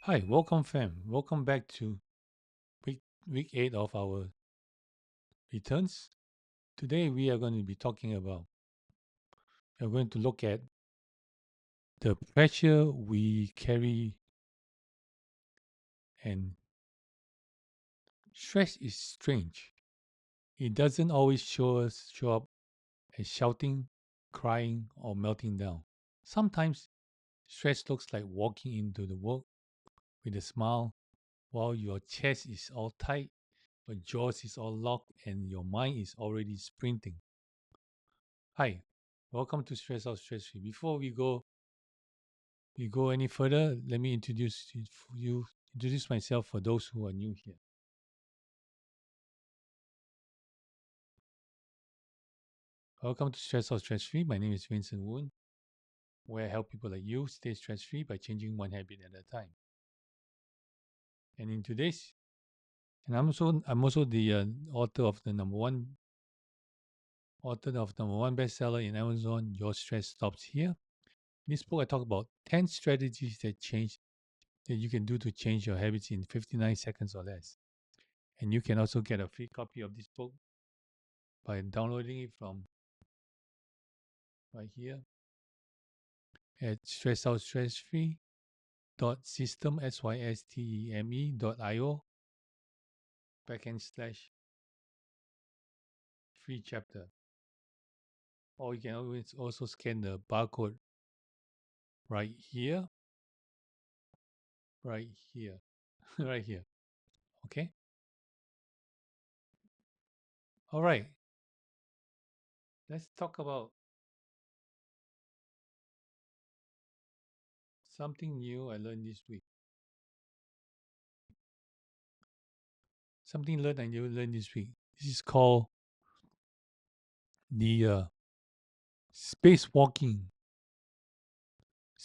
Hi, welcome fam. Welcome back to week 8 of our returns. Today we are going to be we're going to look at the pressure we carry, and stress is strange. It doesn't always show up as shouting, crying or melting down. Sometimes stress looks like walking into the work with a smile while your chest is all tight, your jaws is all locked and your mind is already sprinting. Hi, welcome to Stress Out Stress Free. Before we go any further, let me introduce myself for those who are new here. Welcome to Stress Out Stress Free. My name is Vincent Woon, where I help people like you stay stress free by changing one habit at a time. And in today's, and I'm also the author of number one bestseller in Amazon. Your stress stops here. In this book, I talk about 10 strategies that you can do to change your habits in 59 seconds or less. And you can also get a free copy of this book by downloading it from right here at stressoutstressfree.system, systeme.io / free chapter. Or you can always also scan the barcode right here, right here, right here. Okay? All right. Let's talk about something new I learned this week. Something learned I learned this week. This is called the spacewalking.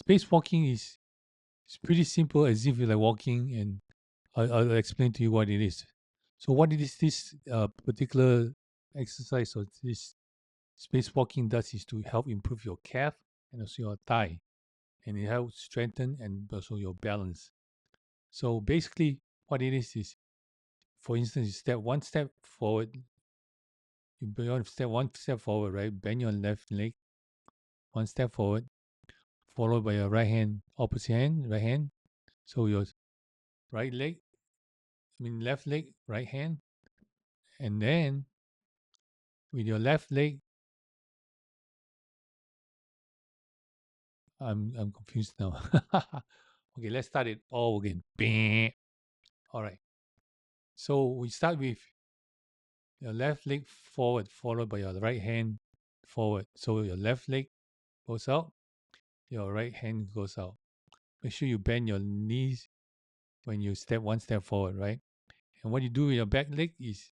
Spacewalking is it's pretty simple, as if you're like walking, and I'll explain to you what it is. So, what it is this particular exercise or this spacewalking does is to help improve your calf and also your thigh, and it helps strengthen and also your balance. So, basically, what it is, for instance, you step one step forward, you beyond step one step forward, right? Bend your left leg one step forward, followed by your right hand. So your right leg, left leg, right hand, and then with your left leg, I'm confused now. Okay, let's start it all again. Bang. All right. So we start with your left leg forward, followed by your right hand forward. So your left leg goes out, your right hand goes out. Make sure you bend your knees when you step one step forward, right? And what you do with your back leg is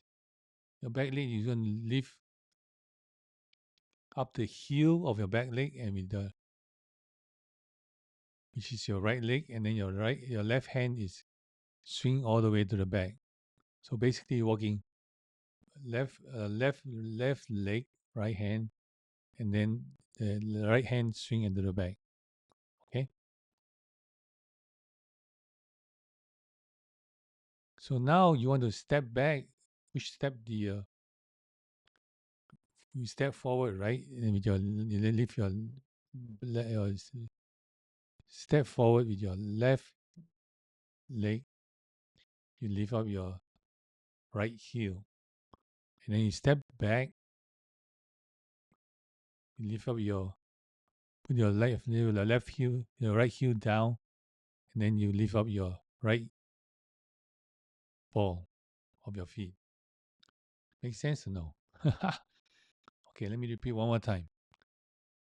your back leg, you're going to lift up the heel of your back leg, and with the which is your right leg, and then your left hand is swing all the way to the back. So basically, you're walking left leg, right hand, and then the right hand swing into the back. Okay. So now you want to step back. Which step the you step forward, right? And with you lift your step forward with your left leg. You lift up your right heel, and then you step back. You lift up your put your left heel, your right heel down, and then you lift up your right ball of your feet. Makes sense or no? Okay, let me repeat one more time.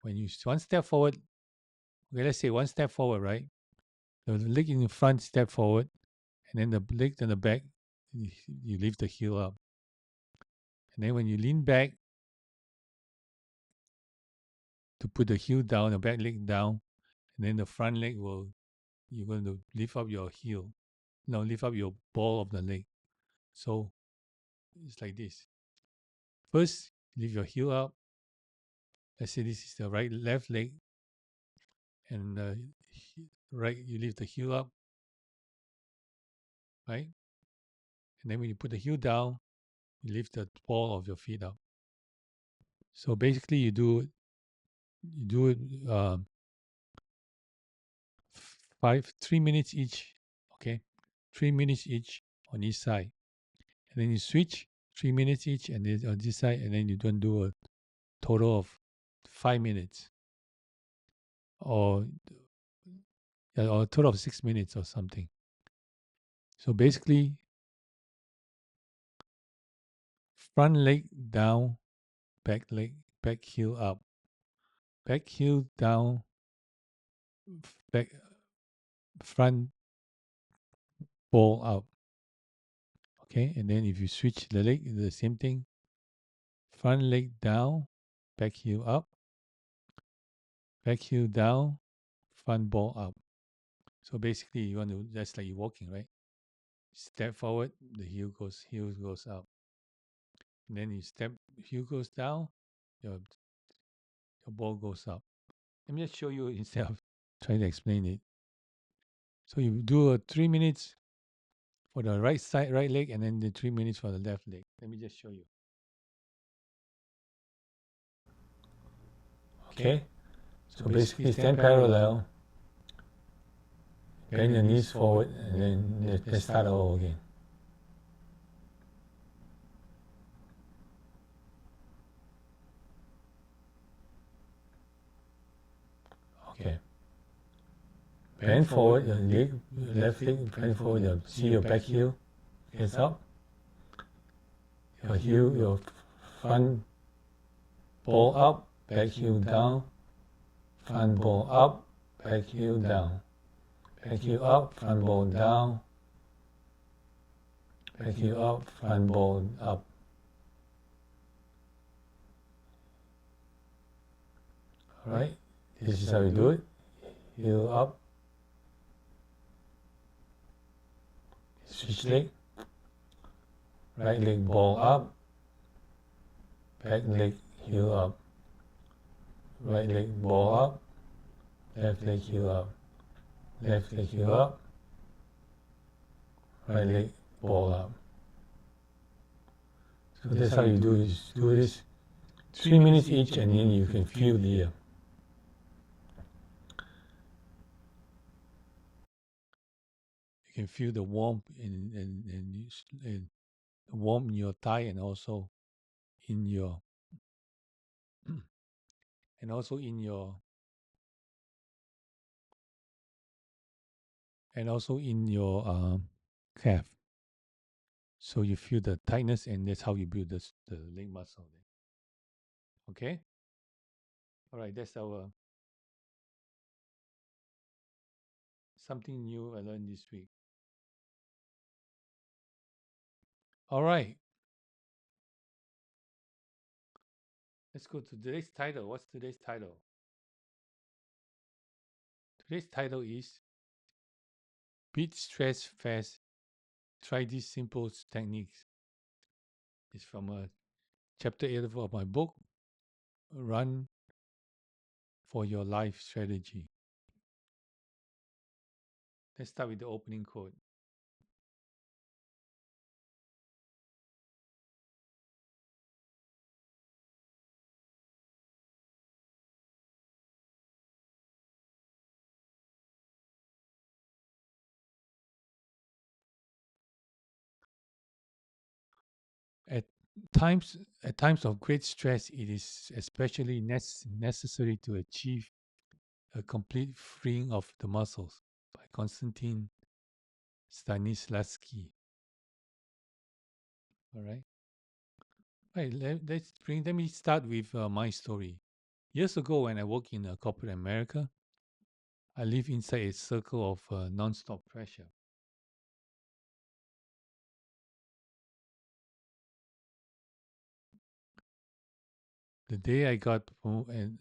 When you one step forward, okay, let's say one step forward, right? The leg in the front step forward, and then the leg in the back, you lift the heel up. And then when you lean back to put the heel down, the back leg down, and then the front leg you're going to lift up your heel. No, lift up your ball of the leg. So it's like this. First, lift your heel up. Let's say this is the left leg, and right, you lift the heel up, right? And then when you put the heel down, you lift the ball of your feet up. So basically, you do it 3 minutes each. Okay, 3 minutes each on each side, and then you switch 3 minutes each, and then on this side, and then you don't do a total of 5 minutes, or or a total of 6 minutes or something. So basically, front leg down, back heel up, back heel down, back front ball up. Okay, and then if you switch the leg, the same thing. Front leg down, back heel up, back heel down, front ball up. So basically, you want to, that's like you're walking, right? Step forward, the heel goes up. And then you step, heel goes down, your ball goes up. Let me just show you instead of trying to explain it. So you do a 3 minutes for the right side, right leg, and then the 3 minutes for the left leg. Let me just show you. Okay, so basically stand parallel, bend your knees forward, and then let's start all again. Okay. Bend forward, your leg, left leg, bend forward, see your back heel gets up. Your heel, your front ball up, back heel down, front ball up, back heel down, back heel up, front ball down, back heel up, front ball up. Alright, this is how you do it. Heel up, switch leg, right leg ball up, back leg heel up, right leg ball up, left leg heel up, left leg heel up, right leg ball up. So that's how you do this 3 minutes each, and then you can feel the You can feel the warmth and the warmth in your thigh, and also in your and also in your calf. So you feel the tightness, and that's how you build the leg muscle. Okay. All right. That's our something new I learned this week. All right. Let's go to today's title. What's today's title? Today's title is Beat Stress Fast. Try these simple techniques. It's from chapter 8 of my book, Run for Your Life Strategy. Let's start with the opening quote. At times of great stress, it is especially necessary to achieve a complete freeing of the muscles by Konstantin Stanislavski. All right. Right. Let me start with my story. Years ago, when I worked in corporate America, I lived inside a circle of non-stop pressure. The day I got promoted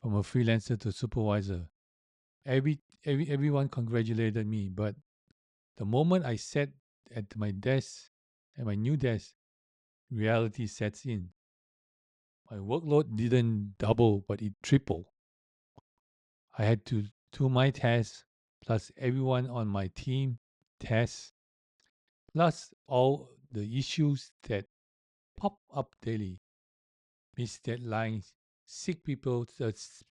from a freelancer to supervisor, everyone congratulated me. But the moment I sat at my desk, at my new desk, reality sets in. My workload didn't double, but it tripled. I had to do my tasks plus everyone on my team tests, plus all the issues that pop up daily. Missed deadlines, sick people,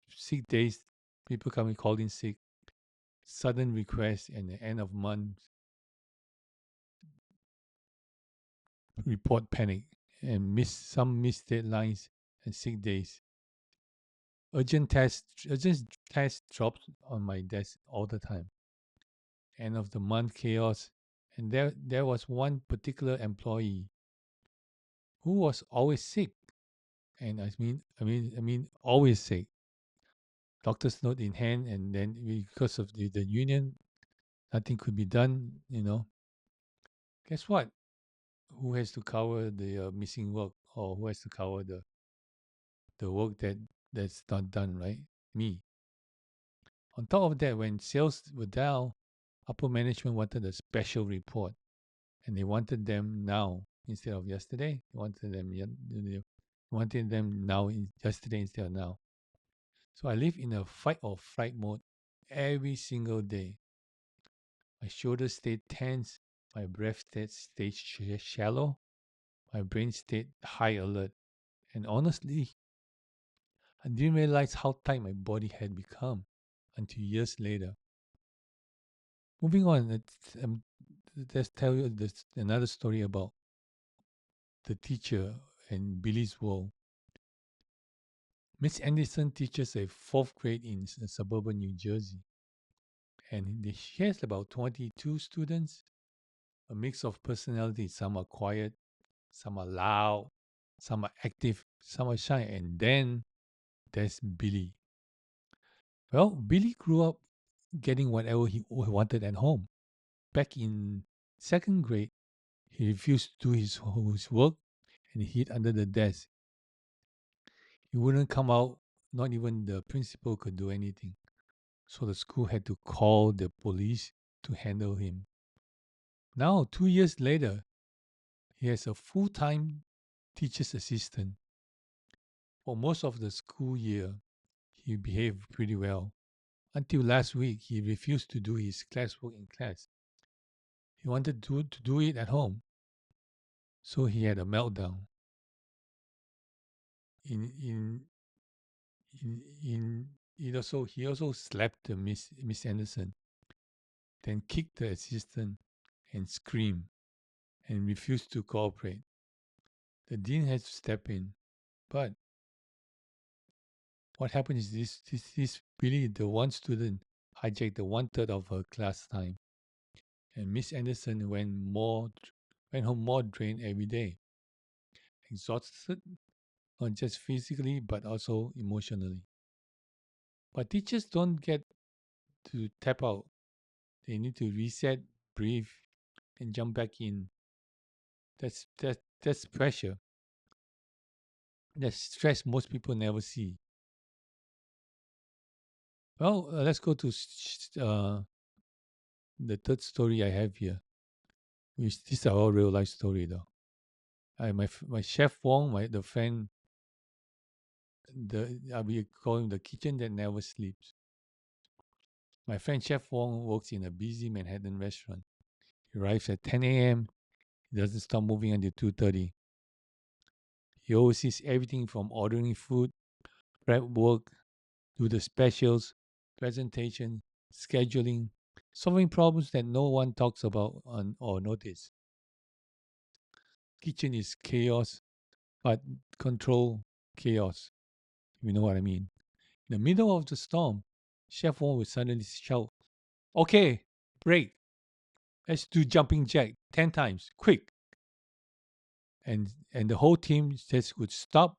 sick days, people coming calling sick, sudden requests, and the end of month report panic, and some missed deadlines and sick days. Urgent test drops on my desk all the time. End of the month chaos, and there was one particular employee who was always sick, and I mean always sick. Doctor's note in hand, and then because of the union, nothing could be done. Guess what? Who has to cover the missing work, or who has to cover the work that's not done, right? Me. On top of that, when sales were down, upper management wanted a special report, and they wanted them now instead of yesterday. They wanted them now, yesterday instead of now. So I live in a fight or flight mode every single day. My shoulders stayed tense, my breath stayed shallow, my brain stayed high alert, and honestly, I didn't realize how tight my body had become until years later. Moving on, let's tell you another story about the teacher and Billy's world. Miss Anderson teaches a fourth grade in suburban New Jersey, and she has about 22 students, a mix of personalities. Some are quiet, some are loud, some are active, some are shy, and then there's Billy. Well, Billy grew up getting whatever he wanted at home. Back in second grade, he refused to do his work and hid under the desk. He wouldn't come out, not even the principal could do anything. So the school had to call the police to handle him. Now, 2 years later, he has a full time teacher's assistant. For most of the school year, he behaved pretty well. Until last week, he refused to do his classwork in class. He wanted to do it at home. So he had a meltdown. In in he also slapped the Miss Anderson, then kicked the assistant and screamed and refused to cooperate. The dean had to step in, but what happened is this Billy, the one student, hijacked the 1/3 of her class time, and Miss Anderson went home more drained every day, exhausted not just physically but also emotionally. But teachers don't get to tap out. They need to reset, breathe, and jump back in. That's pressure. That's stress most people never see. Well, let's go to the third story I have here. Which these are all real life story though. My chef Wong, the friend, we call him the kitchen that never sleeps. My friend Chef Wong works in a busy Manhattan restaurant. He arrives at 10 a.m. He doesn't stop moving until 2:30. He oversees everything from ordering food, prep work, do the specials, presentation, scheduling, solving problems that no one talks about or notice. Kitchen is chaos, but control chaos. You know what I mean? In the middle of the storm, Chef Wong will suddenly shout, "Okay, break. Let's do jumping jack 10 times, quick." And the whole team just would stop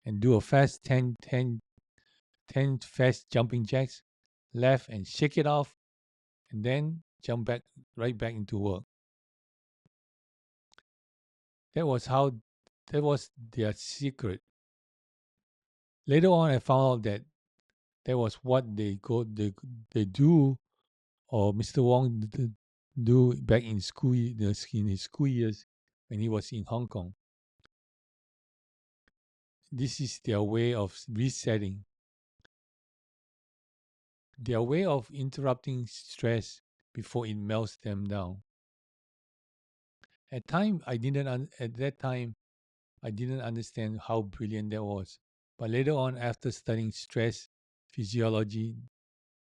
and do a fast 10 fast jumping jacks, laugh and shake it off, and then jump right back into work. That was their secret. Later on, I found out that was what they do, or Mr. Wong do back in in his school years when he was in Hong Kong. This is their way of resetting. their way of interrupting stress before it melts them down. At that time, I didn't understand how brilliant that was. But later on, after studying stress, physiology,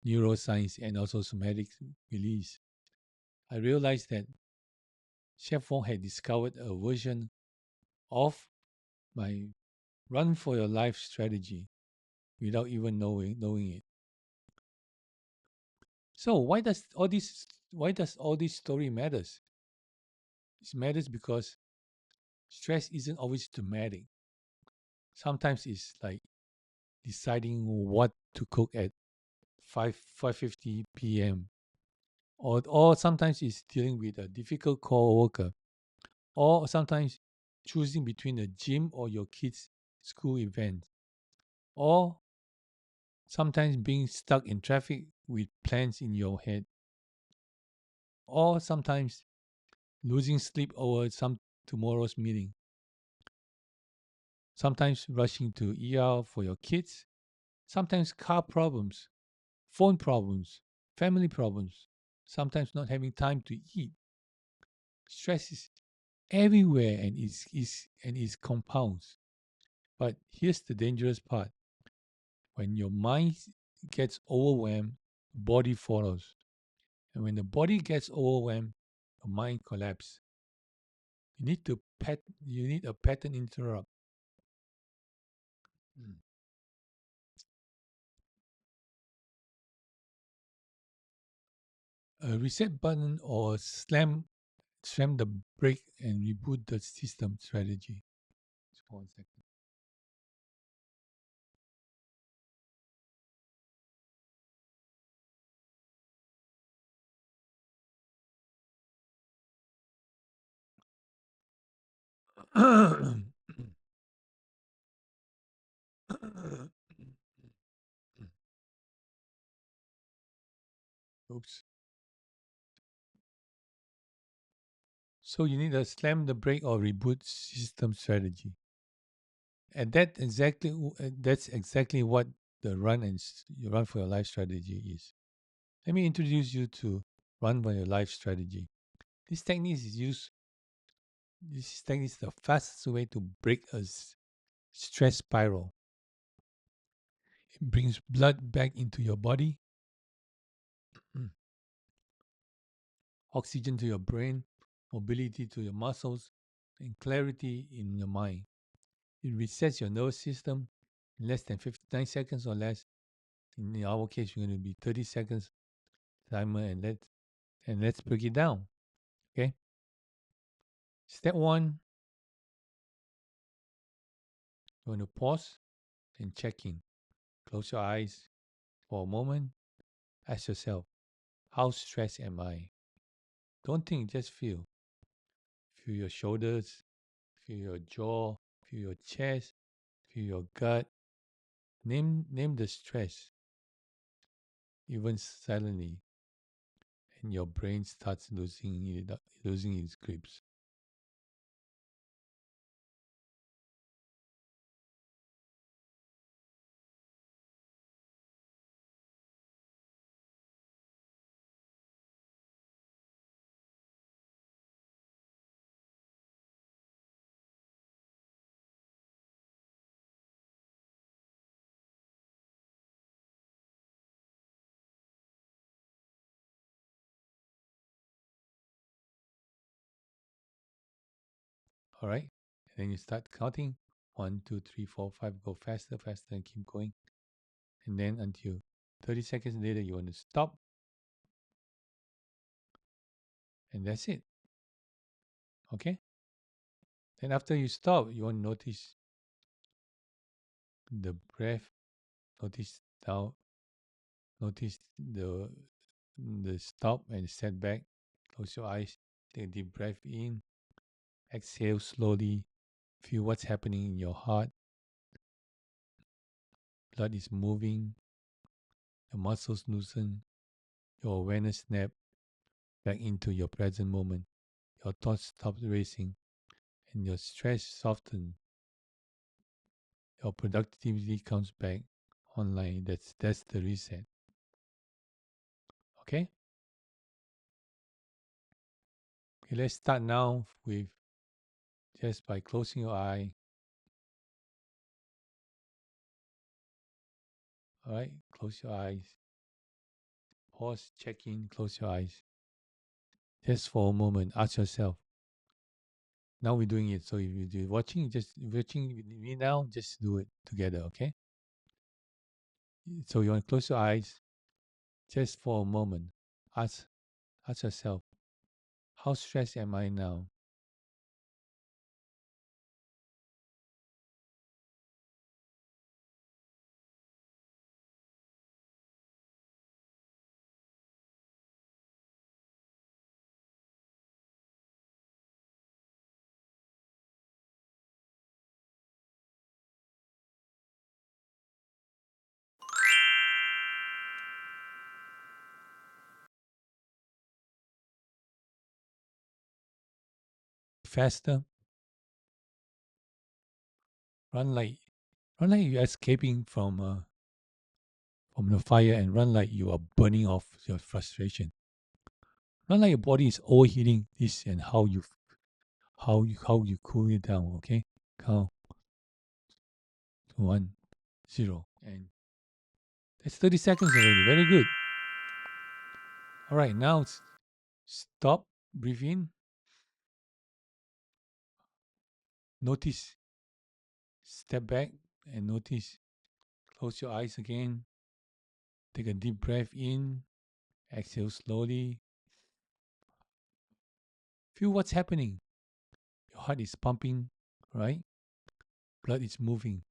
neuroscience, and also somatic release, I realized that Chef Wong had discovered a version of my run for your life strategy without even knowing it. So why does all this story matters? It matters because stress isn't always dramatic. Sometimes it's like deciding what to cook at 5:50 p.m. Or sometimes it's dealing with a difficult coworker, or sometimes choosing between a gym or your kids' school event, or sometimes being stuck in traffic with plans in your head, or sometimes losing sleep over some tomorrow's meeting, sometimes rushing to ER for your kids, sometimes car problems, phone problems, family problems, sometimes not having time to eat. Stress is everywhere and is compounds. But here's the dangerous part. When your mind gets overwhelmed, body follows. And when the body gets overwhelmed, the mind collapses. You need a pattern interrupt. Mm. A reset button or slam the brake and reboot the system strategy. Just 1 second. Oops. So you need a slam the brake or reboot system strategy. And that's exactly what the run for your life strategy is. Let me introduce you to run for your life strategy. This technique is used. This technique is the fastest way to break a stress spiral. It brings blood back into your body, oxygen to your brain, mobility to your muscles, and clarity in your mind. It resets your nervous system in less than 59 seconds or less. In our case, we're going to be 30 seconds timer, and let's break it down. Okay. Step one, you want to pause and check in. Close your eyes for a moment. Ask yourself, how stressed am I? Don't think, just feel. Feel your shoulders, feel your jaw, feel your chest, feel your gut. Name the stress, even silently, and your brain starts losing its grips. All right, and then you start counting 1, 2, 3, 4, 5. Go faster, faster, and keep going. And then until 30 seconds later, you want to stop, and that's it. Okay. Then after you stop, you want to notice the breath. Notice down. Notice the stop and setback. Close your eyes. Take a deep breath in. Exhale slowly. Feel what's happening in your heart. Blood is moving. Your muscles loosen. Your awareness snap back into your present moment. Your thoughts stop racing, and your stress softens. Your productivity comes back online. That's the reset. Okay? Okay, let's start now with just by closing your eye. All right, close your eyes. Pause, check in, close your eyes. Just for a moment, ask yourself. Now we're doing it. So if you're watching, just watching me now, just do it together, okay? So you want to close your eyes just for a moment. Ask yourself, how stressed am I now? Faster. Run like you're escaping from the fire, and run like you are burning off your frustration. Run like your body is overheating. This and how you cool it down. Okay, count to 1, 0, and that's 30 seconds already. Very good. All right, now stop. Breathe in. Notice. Step back and notice. Close your eyes again. Take a deep breath in. Exhale slowly. Feel what's happening. Your heart is pumping, right? Blood is moving.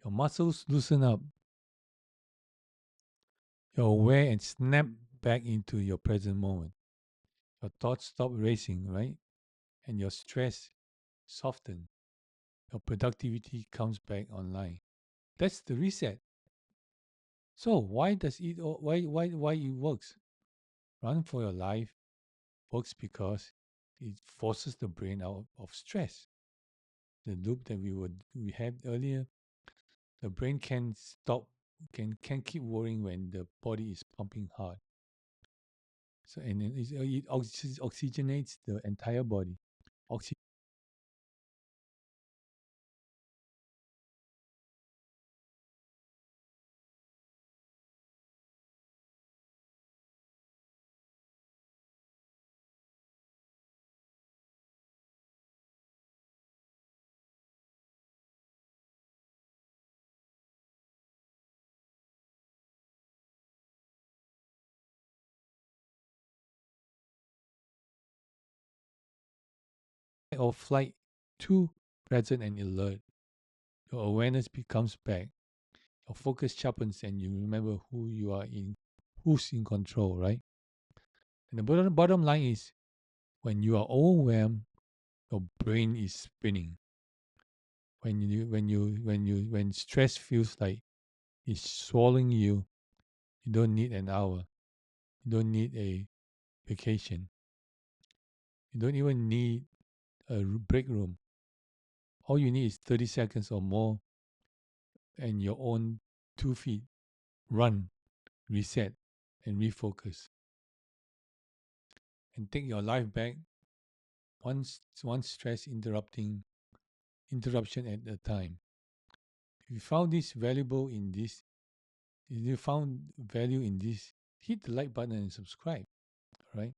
Your muscles loosen up. You're aware and snap back into your present moment. Your thoughts stop racing, right? And your stress soften. Your productivity comes back online. That's the reset. So why does it why it works? Run for your life works because it forces the brain out of stress. The loop that we had earlier, the brain can keep worrying when the body is pumping hard. So and it oxygenates the entire body. Oxy- or flight to present and alert. Your awareness becomes back. Your focus sharpens and you remember who's in control, right? And the bottom line is when you are overwhelmed, your brain is spinning. When stress feels like it's swallowing you, you don't need an hour. You don't need a vacation. You don't even need a break room. All you need is 30 seconds or more and your own 2 feet. Run, reset, and refocus. And take your life back one stress interruption at a time. If you found this valuable in this, if you found value in this, hit the like button and subscribe. All right.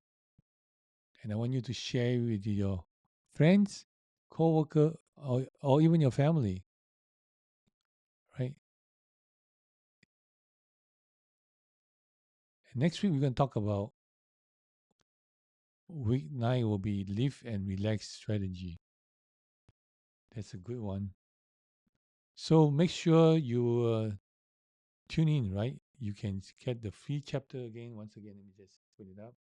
And I want you to share with your friends, co-worker, or even your family. Right. And next week we're going to talk about week 9 will be live and relax strategy. That's a good one. So make sure you tune in, right? You can get the free chapter again. Once again, let me just put it up.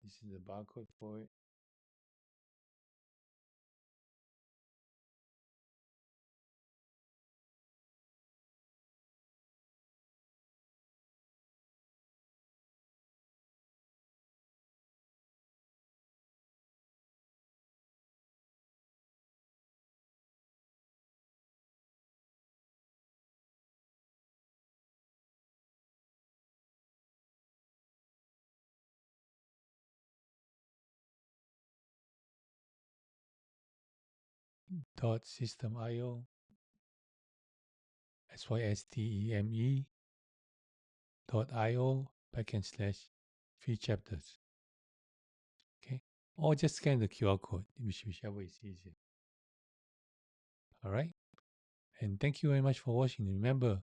This is the barcode for it. system.io systeme.io/free chapters. Okay, or just scan the QR code, whichever is easier. All right, and thank you very much for watching. Remember,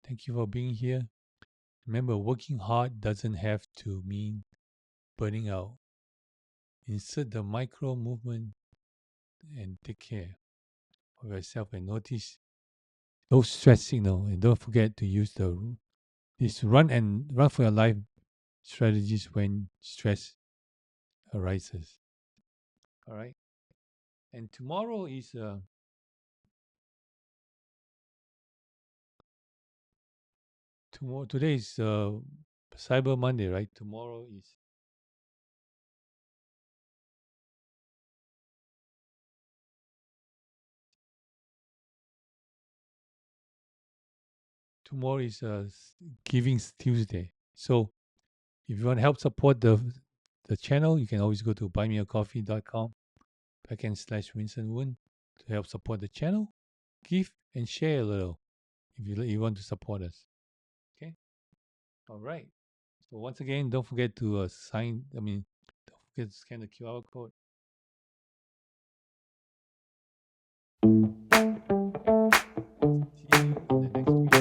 thank you for being here. Remember, working hard doesn't have to mean burning out. Insert the micro movement and take care of yourself and notice those stress signal. And don't forget to use this run for your life strategies when stress arises. All right. And tomorrow is today is Cyber Monday, right? Tomorrow is Giving Tuesday. So if you want to help support the channel, you can always go to buymeacoffee.com/Winston Woon to help support the channel. Give and share a little if you want to support us. Okay. All right. So once again, don't forget to don't forget to scan the QR code. See you in the next video.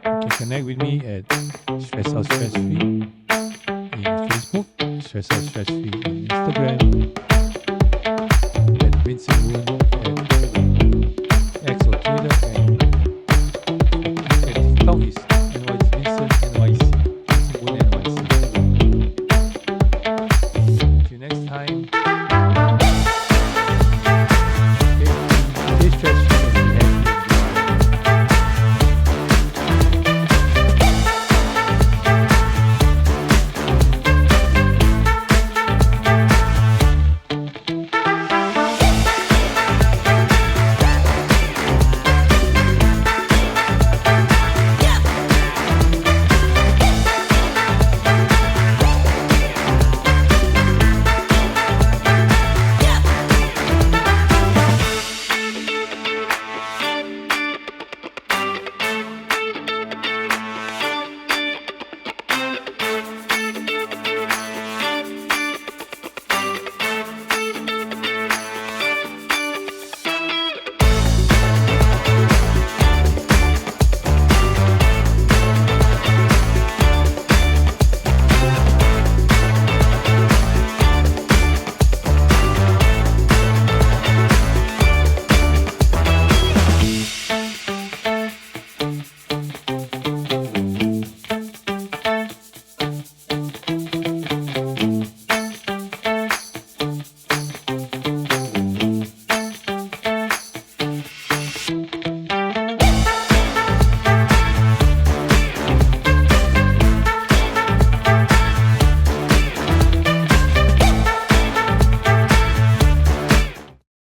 You can connect with me at Stress Out Stress Free in Facebook, Stress Out Stress Free in Instagram, at Vincent Woon